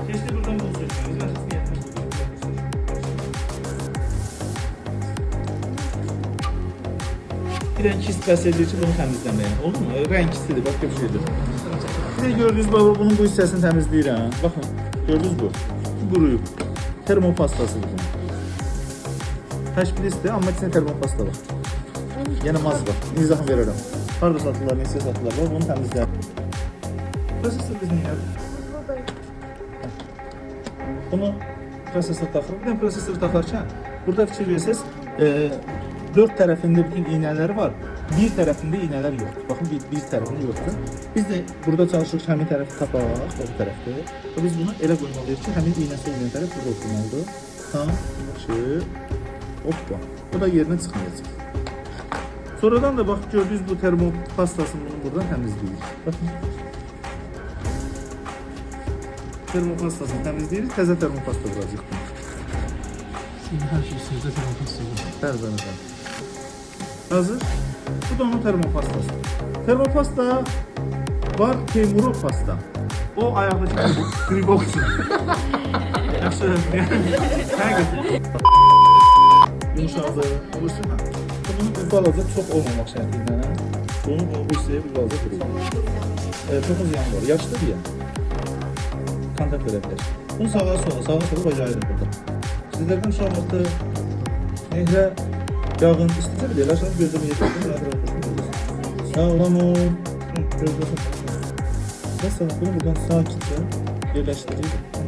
Keşke buradan bunu söylüyoruz. Başkasını yapmak. Renk istəsədir ki, bunu təmizləməyə. Olur mu? Renk istidir, başqa bir şeydir. Bir de gördüğünüz baba bunun bu hissəsini təmizləyirəm. Baxın, gördünüz bu. Quruyub. Termopastasıdır bu. Təşkilisdir, amma içində termopasta var. Yəni maz var. İzahını verərəm. Harada satırlar, neçə satırlar var, bunu təmizləyəm. Prosesor biz niyə? Bunu prosesor taxırıq. Bir də prosesor taxarkən burada fikir versəz, 4 tərəfində bütün iynələri var. Bir tərəfində iynələr yoxdur. Baxın, bir tərəfində yoxdur. Biz də burada çalışırıq həmin tərəfi tapaq, o tərəfdə. Biz bunu elə qoymalıyıq ki, həmin iynəsi olan tərəf burada oturmalıdır. Tam, hoppa. O da yerinə çıxmayacaq. Sonradan da bax, gördüyünüz bu termopastasını bunu buradan təmizləyir. Baxın. Termopastasını təmizləyirik, təzə termopasta vuracaq. Şimdi her şey sizde termopasta olur. Bəli. Hazır. Bu da onun termopastası. Termopasta var, Teymurov pasta. O ayaqdakı gribokçu. Yaxşı, həqiqətən. Yumuşaqdır, vursun ha. Bunun bir balaca çox olmamaq şərtilə. Bunun bu hissəyə bir balaca vurur. Çox ziyan var, yaşdır ya. Kontakt edə bilər. Bunu sağa sola bacarırıq burada. Sizlərdən uşaqlıqda nehrə yağın istəyəcək bir yerlər, sonra gözləməyəcək. Sağlam ol. Gözləsin. Mesela bunu buradan sakitçe yerləşdiririk.